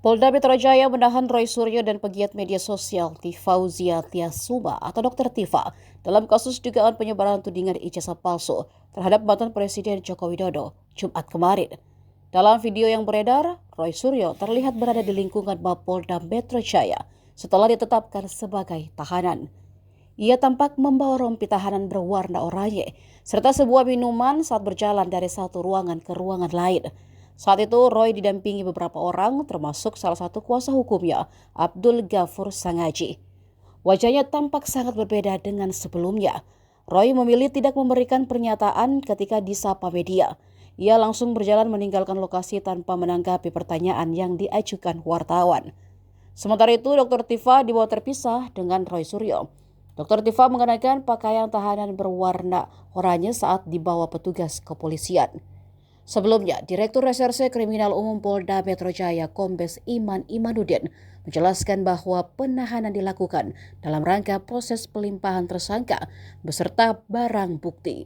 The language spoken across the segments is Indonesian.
Polda Metro Jaya menahan Roy Suryo dan pegiat media sosial Tifauzia Tiasuma atau Dr. Tifa dalam kasus dugaan penyebaran tudingan ijazah palsu terhadap mantan Presiden Joko Widodo Jumat kemarin. Dalam video yang beredar, Roy Suryo terlihat berada di lingkungan Mapolda Metro Jaya setelah ditetapkan sebagai tahanan. Ia tampak membawa rompi tahanan berwarna oranye serta sebuah minuman saat berjalan dari satu ruangan ke ruangan lain. Saat itu Roy didampingi beberapa orang termasuk salah satu kuasa hukumnya, Abdul Ghafur Sangaji. Wajahnya tampak sangat berbeda dengan sebelumnya. Roy memilih tidak memberikan pernyataan ketika disapa media. Ia langsung berjalan meninggalkan lokasi tanpa menanggapi pertanyaan yang diajukan wartawan. Sementara itu, Dr. Tifa dibawa terpisah dengan Roy Suryo. Dr. Tifa mengenakan pakaian tahanan berwarna oranye saat dibawa petugas kepolisian. Sebelumnya, Direktur Reserse Kriminal Umum Polda Metro Jaya Kombes Iman Imanuddin menjelaskan bahwa penahanan dilakukan dalam rangka proses pelimpahan tersangka beserta barang bukti.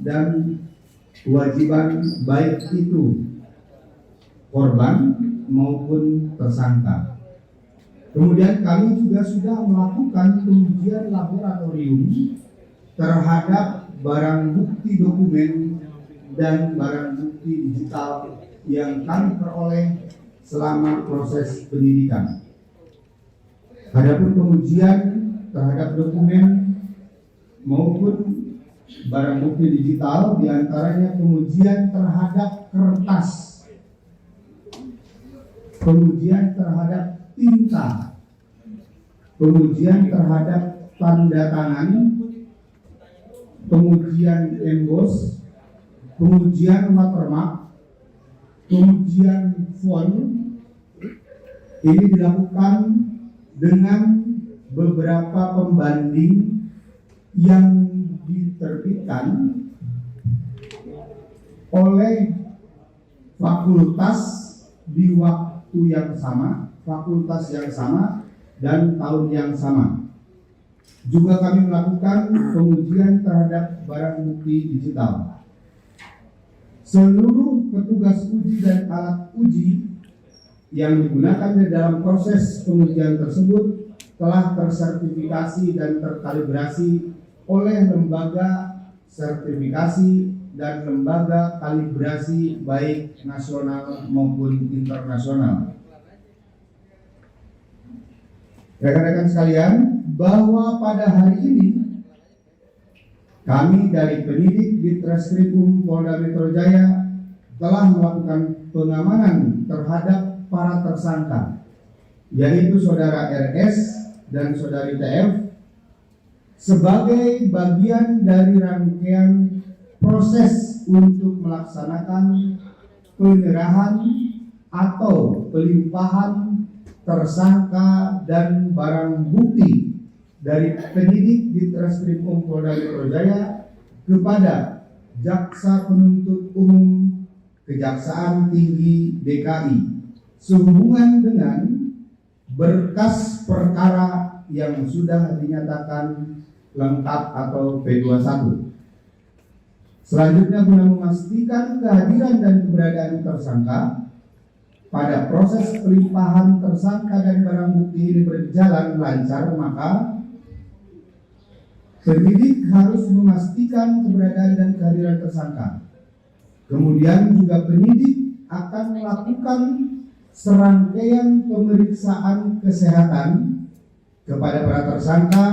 dan kewajiban baik itu korban maupun tersangka. Kemudian kami juga sudah melakukan pengujian laboratorium terhadap barang bukti dokumen dan barang bukti digital yang kami peroleh selama proses penyidikan. Adapun pengujian terhadap dokumen maupun barang bukti digital, diantaranya pengujian terhadap kertas, pengujian terhadap tinta, pengujian terhadap tanda tangan, pengujian emboss, pengujian watermark, pengujian font. Ini dilakukan dengan beberapa pembanding yang diterbitkan oleh fakultas di waktu yang sama, fakultas yang sama, dan tahun yang sama. Juga kami melakukan pengujian terhadap barang bukti digital. Seluruh petugas uji dan alat uji yang digunakan di dalam proses pengujian tersebut telah tersertifikasi dan terkalibrasi oleh lembaga sertifikasi dan lembaga kalibrasi baik nasional maupun internasional. Rekan-rekan sekalian, bahwa pada hari ini kami dari penyidik di Treskrimum Polda Metro Jaya telah melakukan pengamanan terhadap para tersangka, yaitu saudara RS dan saudari TF, sebagai bagian dari rangkaian proses untuk melaksanakan penyerahan atau pelimpahan tersangka dan barang bukti dari penyidik di Treskrimum Polda Metro Jaya kepada Jaksa Penuntut Umum Kejaksaan Tinggi DKI sehubungan dengan berkas perkara yang sudah dinyatakan lengkap atau P21. Selanjutnya, guna memastikan kehadiran dan keberadaan tersangka pada proses pelimpahan tersangka dan barang bukti ini berjalan lancar, maka penyidik harus memastikan keberadaan dan kehadiran tersangka. Kemudian juga penyidik akan melakukan serangkaian pemeriksaan kesehatan kepada para tersangka,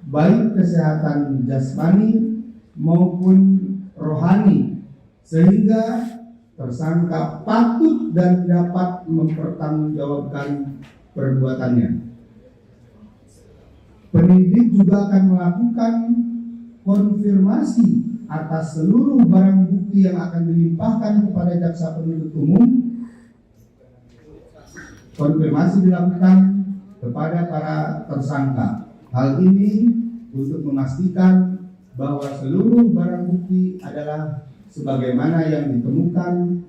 baik kesehatan jasmani maupun rohani, sehingga tersangka patut dan dapat mempertanggungjawabkan perbuatannya. Penyidik juga akan melakukan konfirmasi atas seluruh barang bukti yang akan dilimpahkan kepada jaksa penuntut umum. Konfirmasi dilakukan kepada para tersangka. Hal ini untuk memastikan bahwa seluruh barang bukti adalah sebagaimana yang ditemukan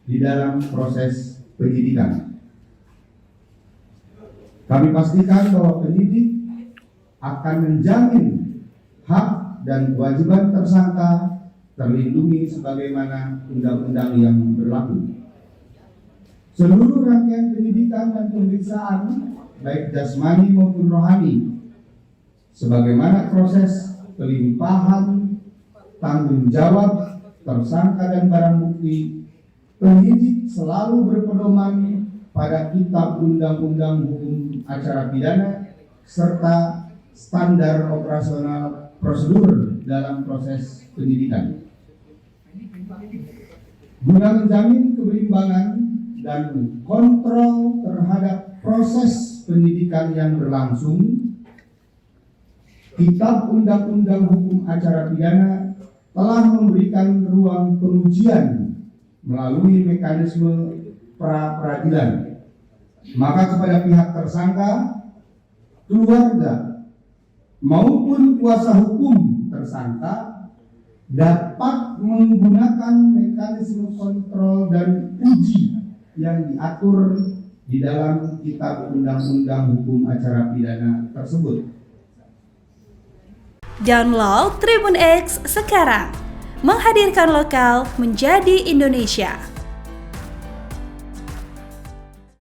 di dalam proses penyidikan. Kami pastikan bahwa penyidik akan menjamin hak dan kewajiban tersangka terlindungi sebagaimana undang-undang yang berlaku. Seluruh rangkaian penyidikan dan pemeriksaan, baik jasmani maupun rohani, sebagaimana proses pelimpahan tanggung jawab tersangka dan barang bukti, penyidik selalu berpedoman pada Kitab Undang-Undang Hukum Acara Pidana serta standar operasional prosedur dalam proses penyidikan. Guna menjamin keberimbangan dan kontrol terhadap proses penyidikan yang berlangsung, Kitab Undang-Undang Hukum Acara Pidana telah memberikan ruang pengujian melalui mekanisme pra-peradilan. Maka kepada pihak tersangka, keluarga maupun kuasa hukum tersangka dapat menggunakan mekanisme kontrol dan uji yang diatur di dalam Kitab Undang-Undang Hukum Acara Pidana tersebut. Download Tribun X sekarang, menghadirkan lokal menjadi Indonesia.